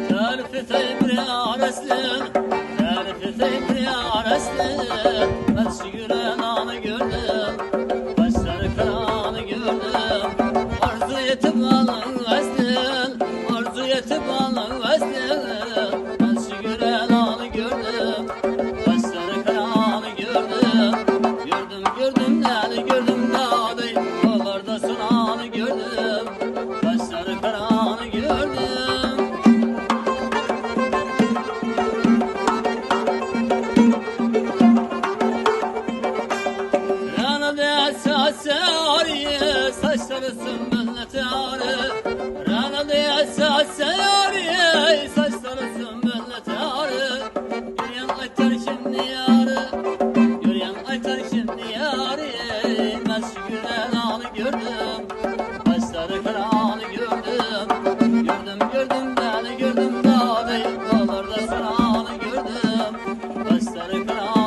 Tarifi teybre arasın, tarifi teybre arasın. Ben şu gülen anı gördüm, başları karanı gördüm. Arzu yetip alın vestin, arzu yetip alın vestin. Ben şu gülen anı gördüm, başları karanı gördüm. Gördüm neni gördüm nadi, yollarda sunanı gördüm, başları karanı gördüm. Saçları sümbüllü tarı, rana diye saçları, saçları sümbüllü tarı. Yürüyen aytar şimdi yarı, yürüyen aytar şimdi yarı. Ben şu gülen anı gördüm, başları karanı gördüm. Gördüm beni gördüm dağda, dağlarda sananı gördüm, başları karanı.